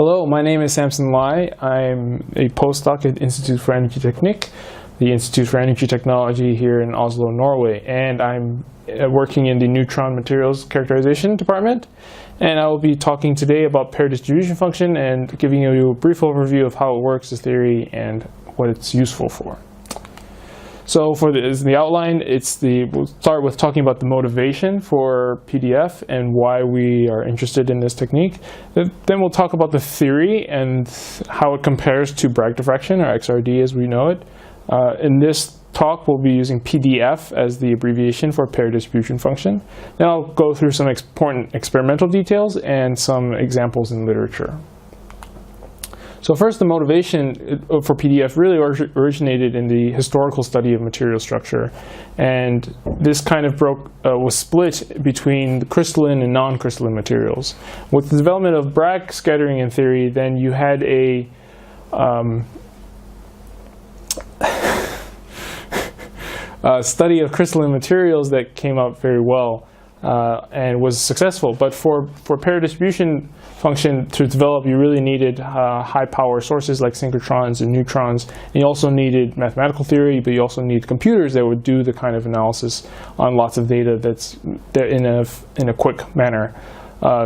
Hello, my name is Samson Lai. I'm a postdoc at Institutt For Energiteknikk, the Institute for Energy Technology here in Oslo, Norway, and I'm working in the neutron materials characterization department. And I will be talking today about pair distribution function and giving you a brief overview of how it works as theory and what it's useful for. So for the outline, we'll start with talking about the motivation for PDF and why we are interested in this technique. Then we'll talk about the theory and how it compares to Bragg diffraction, or XRD as we know it. In this talk, we'll be using PDF as the abbreviation for pair distribution function. Then I'll go through some important experimental details and some examples in literature. So first, the motivation for PDF really originated in the historical study of material structure, and this kind of was split between the crystalline and non-crystalline materials. With the development of Bragg scattering in theory, then you had a study of crystalline materials that came out very well and was successful. But for pair distribution function to develop, you really needed high power sources like synchrotrons and neutrons, and you also needed mathematical theory, but you also need computers that would do the kind of analysis on lots of data that's in a quick manner.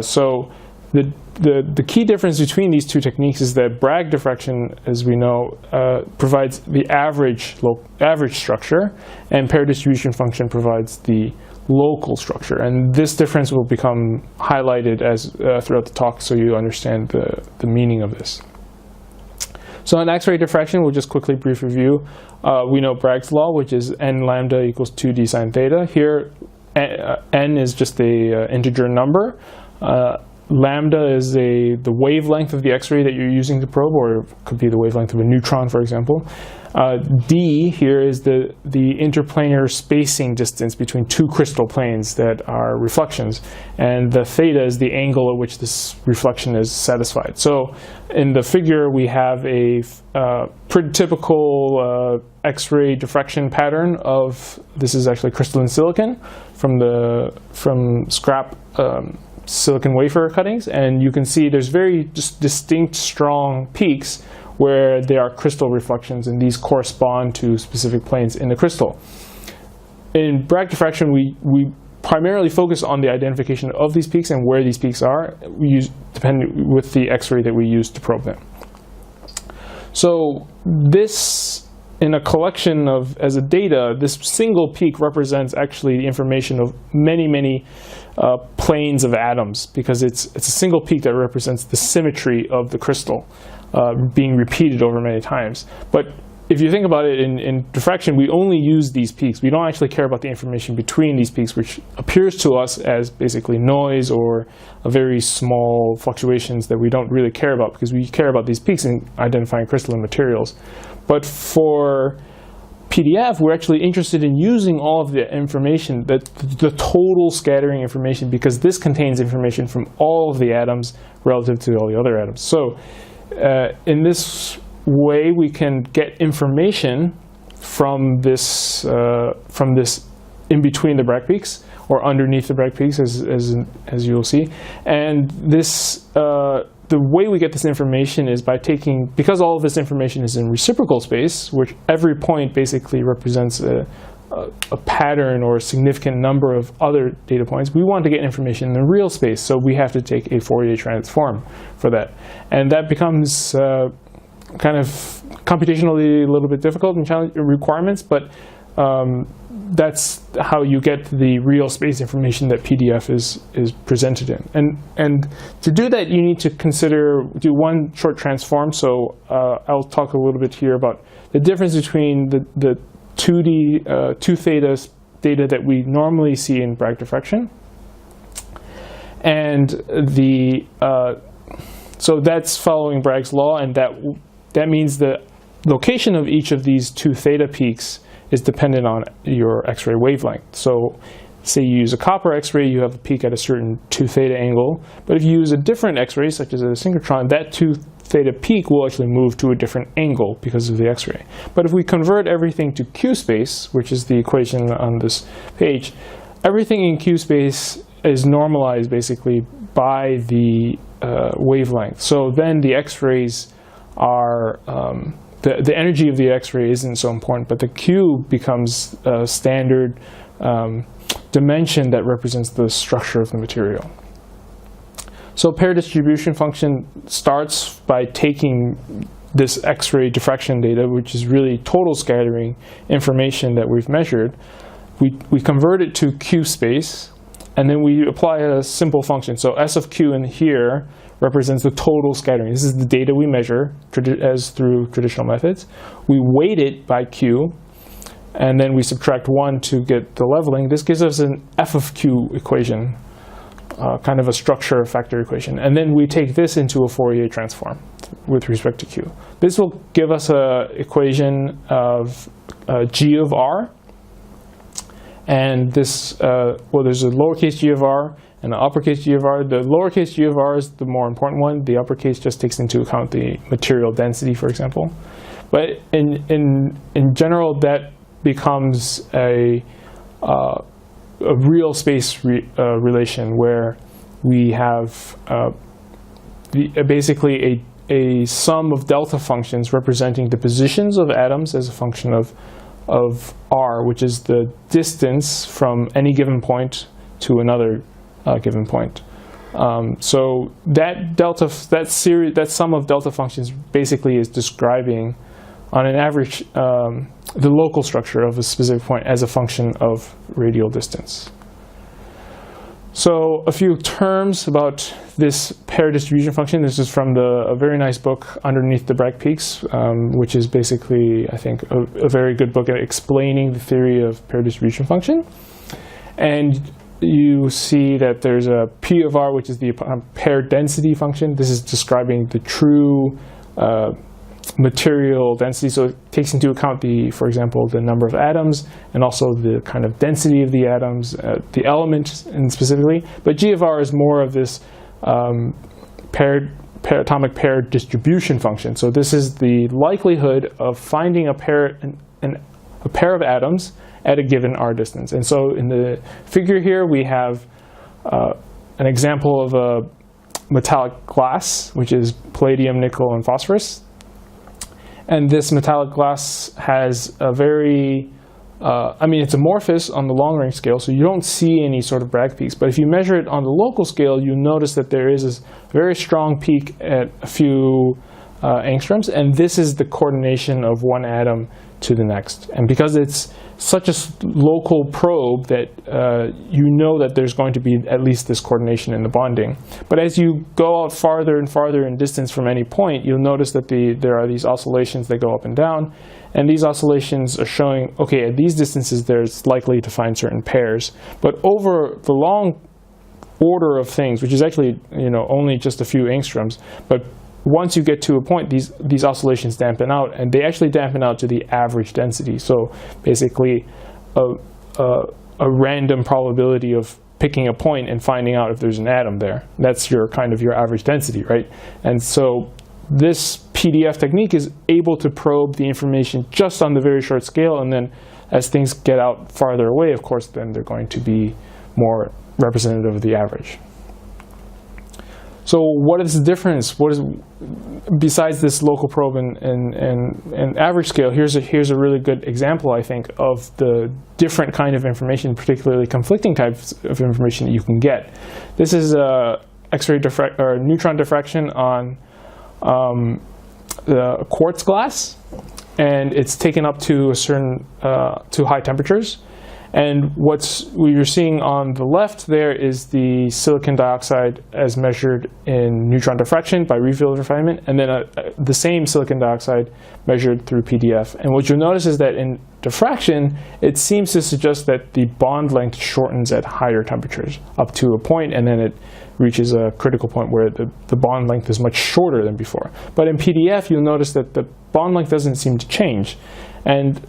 So the key difference between these two techniques is that Bragg diffraction, as we know, provides the average structure, and pair distribution function provides the local structure. And this difference will become highlighted as throughout the talk, so you understand the meaning of this. So in X-ray diffraction, we'll just quickly brief review. We know Bragg's law, which is n lambda equals 2d sine theta. Here, n is just a integer number. Lambda is the wavelength of the X-ray that you're using to probe, or it could be the wavelength of a neutron, for example. D here is the interplanar spacing distance between two crystal planes that are reflections, and the theta is the angle at which this reflection is satisfied. So in the figure, we have a pretty typical X-ray diffraction pattern of, this is actually crystalline silicon from scrap silicon wafer cuttings, and you can see there's very distinct strong peaks where there are crystal reflections, and these correspond to specific planes in the crystal. In Bragg diffraction, we primarily focus on the identification of these peaks and where these peaks are, depending with the X-ray that we use to probe them. So this, in a collection as a data, this single peak represents actually the information of many planes of atoms, because it's a single peak that represents the symmetry of the crystal being repeated over many times. But if you think about it, in diffraction, we only use these peaks. We don't actually care about the information between these peaks, which appears to us as basically noise or a very small fluctuations that we don't really care about, because we care about these peaks in identifying crystalline materials. But for PDF, we're actually interested in using all of the information, the total scattering information, because this contains information from all of the atoms relative to all the other atoms. So in this way, we can get information from this in between the Bragg peaks, or underneath the Bragg peaks, as you'll see. And this the way we get this information is by taking, because all of this information is in reciprocal space, which every point basically represents a pattern or a significant number of other data points. We want to get information in the real space, so we have to take a Fourier transform for that. And that becomes kind of computationally a little bit difficult and challenging requirements, but that's how you get the real space information that PDF is presented in. And to do that, you need to do one short transform. So I'll talk a little bit here about the difference between the 2 theta data that we normally see in Bragg diffraction, and so that's following Bragg's law, and that means the location of each of these 2 theta peaks is dependent on your X-ray wavelength. So say you use a copper X-ray, you have a peak at a certain 2 theta angle. But if you use a different X-ray, such as a synchrotron, that 2 theta peak will actually move to a different angle because of the X-ray. But if we convert everything to Q space, which is the equation on this page, everything in Q space is normalized basically by the wavelength. So then the X-rays are, the energy of the X-ray isn't so important, but the Q becomes a standard dimension that represents the structure of the material. So pair distribution function starts by taking this X-ray diffraction data, which is really total scattering information that we've measured. We convert it to Q space, and then we apply a simple function. So S of Q in here represents the total scattering. This is the data we measure as through traditional methods. We weight it by Q, and then we subtract 1 to get the leveling. This gives us an F of Q equation, kind of a structure factor equation. And then we take this into a Fourier transform with respect to Q. This will give us an equation of G of R. And this, well, there's a lowercase g of r and an uppercase g of r. The lowercase g of r is the more important one. The uppercase just takes into account the material density, for example. But in general, that becomes a real space relation where we have basically a sum of delta functions representing the positions of atoms as a function of r, which is the distance from any given point to another given point. So that sum of delta functions basically is describing, on an average, the local structure of a specific point as a function of radial distance. So a few terms about this pair distribution function. This is from a very nice book, Underneath the Bragg Peaks, which is basically, I think, a very good book at explaining the theory of pair distribution function. And you see that there's a P of R, which is the pair density function. This is describing the true material density, so it takes into account for example, the number of atoms and also the kind of density of the atoms, the element specifically. But G of R is more of this atomic pair distribution function. So this is the likelihood of finding a pair of atoms at a given r distance. And so in the figure here we have an example of a metallic glass, which is palladium, nickel, and phosphorus. And this metallic glass has a very, it's amorphous on the long-range scale, so you don't see any sort of Bragg peaks. But if you measure it on the local scale, you notice that there is this very strong peak at a few angstroms, and this is the coordination of one atom to the next. And because it's such a local probe that you know that there's going to be at least this coordination in the bonding. But as you go out farther and farther in distance from any point, you'll notice that there are these oscillations that go up and down. And these oscillations are showing, okay, at these distances there's likely to find certain pairs. But over the long order of things, which is actually only just a few angstroms, but once you get to a point, these oscillations dampen out, and they actually dampen out to the average density. So basically, a random probability of picking a point and finding out if there's an atom there. That's your average density, right? And so this PDF technique is able to probe the information just on the very short scale, and then as things get out farther away, of course, then they're going to be more representative of the average. So what is the difference? Besides this local probe and average scale, here's a really good example, I think, of the different kind of information, particularly conflicting types of information that you can get. This is X-ray or neutron diffraction on the quartz glass, and it's taken up to a certain to high temperatures. And what you're seeing on the left there is the silicon dioxide as measured in neutron diffraction by refill refinement, and then the same silicon dioxide measured through PDF. And what you'll notice is that in diffraction, it seems to suggest that the bond length shortens at higher temperatures up to a point, and then it reaches a critical point where the bond length is much shorter than before. But in PDF, you'll notice that the bond length doesn't seem to change. And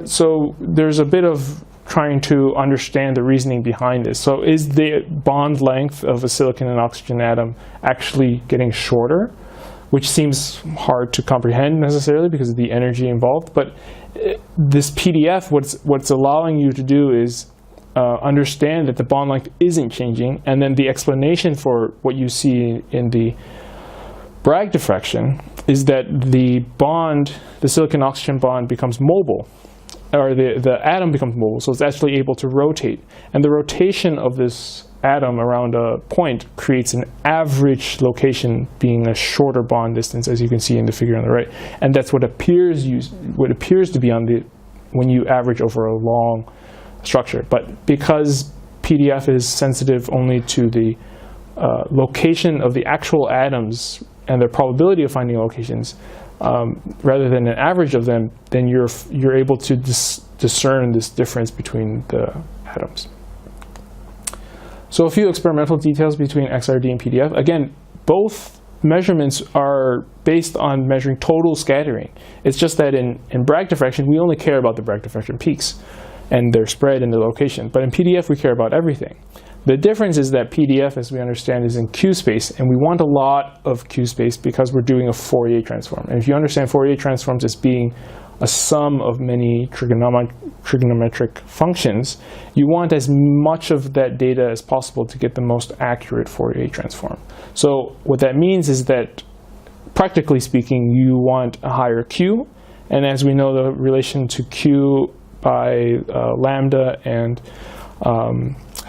so there's a bit of trying to understand the reasoning behind this. So is the bond length of a silicon and oxygen atom actually getting shorter? Which seems hard to comprehend necessarily because of the energy involved. But this PDF, what's allowing you to do is understand that the bond length isn't changing, and then the explanation for what you see in the Bragg diffraction is that the silicon-oxygen bond becomes mobile, or the atom becomes mobile, so it's actually able to rotate. And the rotation of this atom around a point creates an average location being a shorter bond distance, as you can see in the figure on the right. And that's what appears to be when you average over a long structure. But because PDF is sensitive only to the location of the actual atoms and their probability of finding locations, rather than an average of them, then you're able to discern this difference between the atoms. So a few experimental details between XRD and PDF. Again, both measurements are based on measuring total scattering. It's just that in Bragg diffraction, we only care about the Bragg diffraction peaks and their spread and the location. But in PDF, we care about everything. The difference is that PDF, as we understand, is in Q space, and we want a lot of Q space because we're doing a Fourier transform. And if you understand Fourier transforms as being a sum of many trigonometric functions, you want as much of that data as possible to get the most accurate Fourier transform. So what that means is that, practically speaking, you want a higher Q, and as we know, the relation to Q by lambda and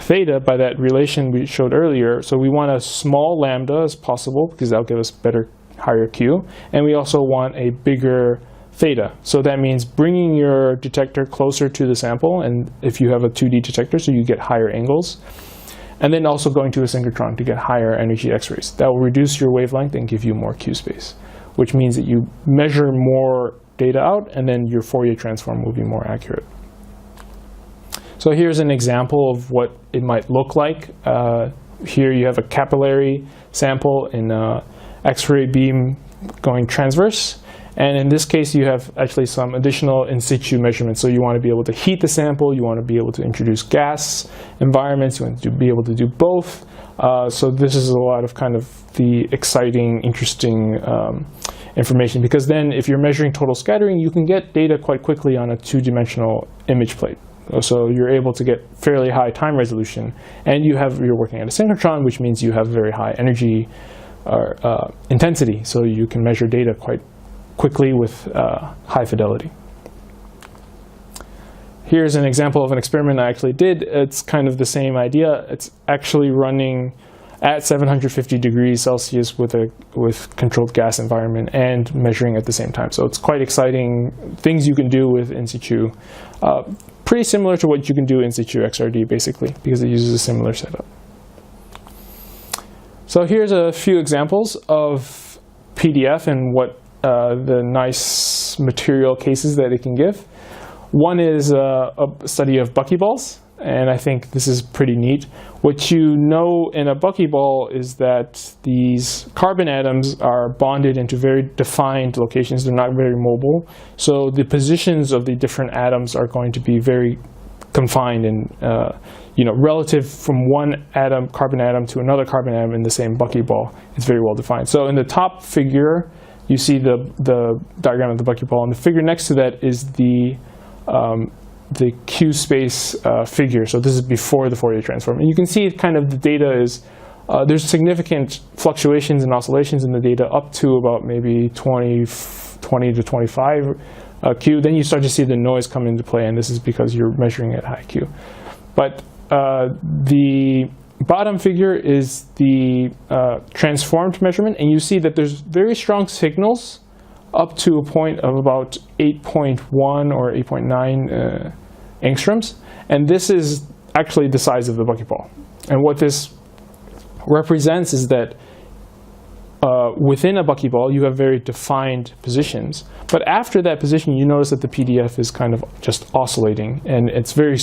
theta by that relation we showed earlier. So we want a small lambda as possible because that'll give us higher Q, and we also want a bigger theta. So that means bringing your detector closer to the sample, and if you have a 2D detector, so you get higher angles, and then also going to a synchrotron to get higher energy X-rays. That will reduce your wavelength and give you more Q space, which means that you measure more data out, and then your Fourier transform will be more accurate. So here's an example of what it might look like. Here you have a capillary sample in X-ray beam going transverse. And in this case, you have actually some additional in situ measurements. So you want to be able to heat the sample. You want to be able to introduce gas environments. You want to be able to do both. So this is a lot of kind of the exciting, interesting information. Because then if you're measuring total scattering, you can get data quite quickly on a two-dimensional image plate. So you're able to get fairly high time resolution. And you're working at a synchrotron, which means you have very high energy or intensity. So you can measure data quite quickly with high fidelity. Here's an example of an experiment I actually did. It's kind of the same idea. It's actually running at 750 degrees Celsius with controlled gas environment and measuring at the same time. So it's quite exciting things you can do with in situ. Pretty similar to what you can do in Situ XRD, basically, because it uses a similar setup. So here's a few examples of PDF and what the nice material cases that it can give. One is a study of buckyballs, and I think this is pretty neat. What you know in a buckyball is that these carbon atoms are bonded into very defined locations. They're not very mobile. So the positions of the different atoms are going to be very confined and relative from one carbon atom to another carbon atom in the same buckyball. It's very well defined. So in the top figure, you see the diagram of the buckyball, and the figure next to that is the Q space figure. So this is before the Fourier transform. And you can see kind of the data is, there's significant fluctuations and oscillations in the data up to about maybe 20 to 25 Q. Then you start to see the noise come into play, and this is because you're measuring at high Q. But the bottom figure is the transformed measurement, and you see that there's very strong signals up to a point of about 8.1 or 8.9 angstroms. And this is actually the size of the buckyball. And what this represents is that within a buckyball, you have very defined positions. But after that position, you notice that the PDF is kind of just oscillating. And it's very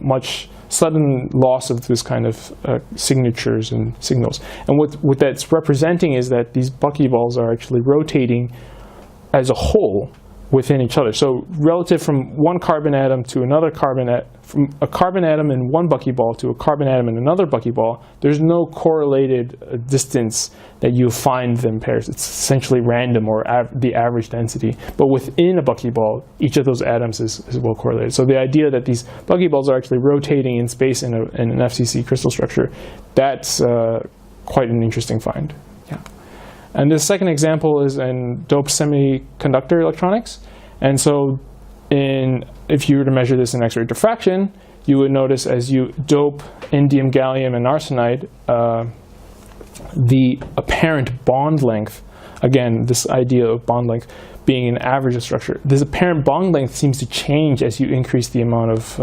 much sudden loss of this kind of signatures and signals. And what that's representing is that these buckyballs are actually rotating as a whole within each other. So relative from one carbon atom to another from a carbon atom in one buckyball to a carbon atom in another buckyball, there's no correlated distance that you find them pairs. It's essentially random, or the average density. But within a buckyball, each of those atoms is well correlated. So the idea that these buckyballs are actually rotating in space in an FCC crystal structure, that's quite an interesting find. Yeah. And the second example is in doped semiconductor electronics. And so if you were to measure this in X-ray diffraction, you would notice as you dope indium, gallium, and arsenide, the apparent bond length, again, this idea of bond length being an average of structure, this apparent bond length seems to change as you increase the amount of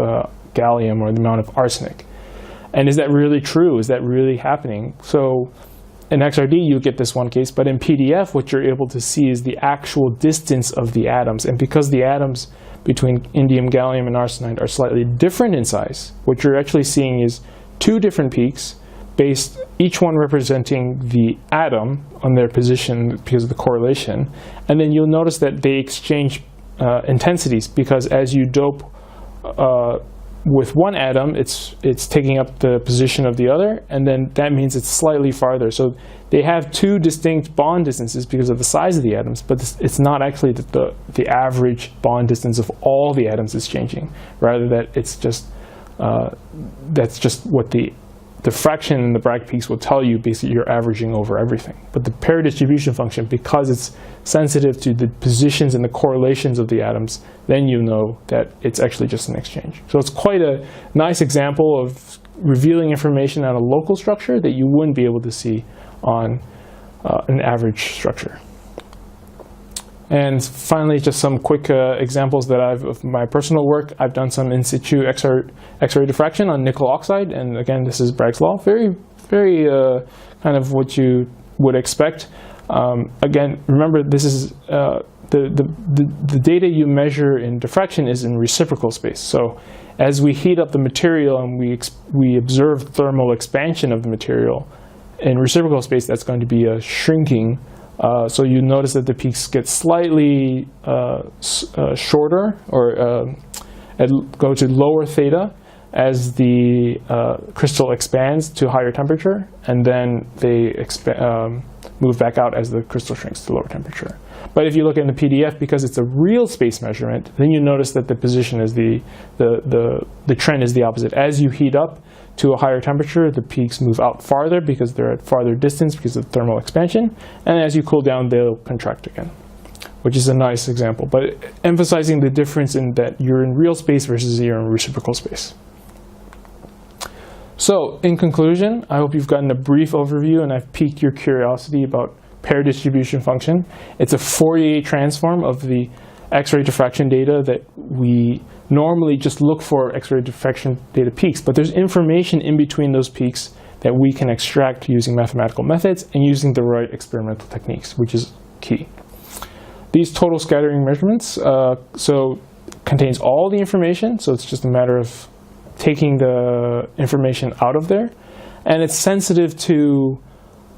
gallium or the amount of arsenic. And is that really true? Is that really happening? So in XRD, you get this one case, but in PDF, what you're able to see is the actual distance of the atoms. And because the atoms between indium, gallium, and arsenide are slightly different in size, what you're actually seeing is two different peaks, each one representing the atom on their position because of the correlation. And then you'll notice that they exchange intensities, because as you dope with one atom, it's taking up the position of the other, and then that means it's slightly farther. So they have two distinct bond distances because of the size of the atoms, but it's not actually that the average bond distance of all the atoms is changing. Rather, that it's just that's just what the fraction in the Bragg peaks will tell you. Basically, you're averaging over everything. But the pair distribution function, because it's sensitive to the positions and the correlations of the atoms, then you know that it's actually just an exchange. So it's quite a nice example of revealing information on a local structure that you wouldn't be able to see on an average structure. And finally, just some quick examples that of my personal work. I've done some in situ X-ray diffraction on nickel oxide, and again, this is Bragg's law. Very, very kind of what you would expect. Again, remember, this is the data you measure in diffraction is in reciprocal space. So as we heat up the material and we observe thermal expansion of the material in reciprocal space, that's going to be a shrinking. So you notice that the peaks get slightly shorter, or go to lower theta as the crystal expands to higher temperature, and then they move back out as the crystal shrinks to lower temperature. But if you look in the PDF, because it's a real space measurement, then you notice that the position is the trend is the opposite. As you heat up to a higher temperature, the peaks move out farther because they're at farther distance because of thermal expansion, and as you cool down, they'll contract again, which is a nice example, but emphasizing the difference in that you're in real space versus you're in reciprocal space. So in conclusion, I hope you've gotten a brief overview and I've piqued your curiosity about pair distribution function. It's a Fourier transform of the X-ray diffraction data that we normally just look for X-ray diffraction data peaks, but there's information in between those peaks that we can extract using mathematical methods and using the right experimental techniques, which is key. These total scattering measurements contains all the information, so it's just a matter of taking the information out of there, and it's sensitive to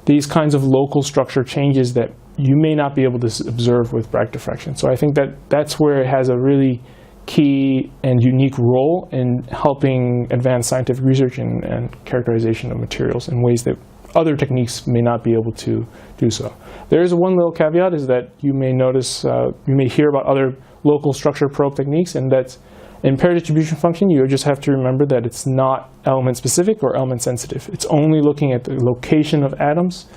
these kinds of local structure changes that you may not be able to observe with Bragg diffraction. So I think that's where it has a really key and unique role in helping advance scientific research and characterization of materials in ways that other techniques may not be able to do so. There is one little caveat, is that you may notice, you may hear about other local structure probe techniques, and that's in pair distribution function, you just have to remember that it's not element specific or element sensitive. It's only looking at the location of atoms,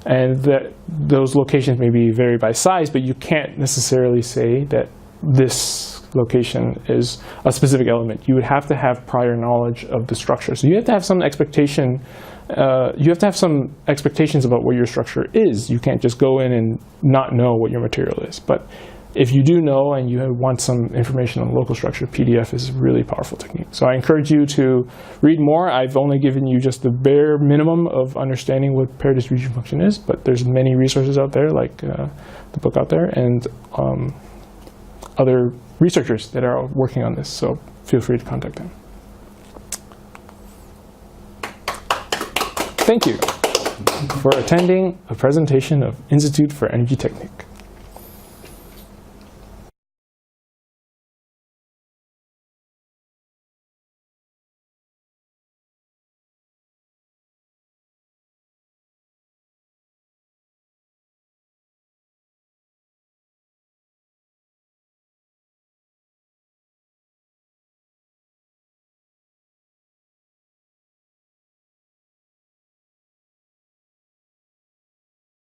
and that those locations may vary by size, but you can't necessarily say that this location is a specific element. You would have to have prior knowledge of the structure. So you have to have some expectation. You have to have some expectations about what your structure is. You can't just go in and not know what your material is. But if you do know and you want some information on local structure, PDF is a really powerful technique. So I encourage you to read more. I've only given you just the bare minimum of understanding what pair distribution function is, but there's many resources out there, like the book out there, and other researchers that are working on this. So feel free to contact them. Thank you for attending a presentation of Institutt For Energiteknikk.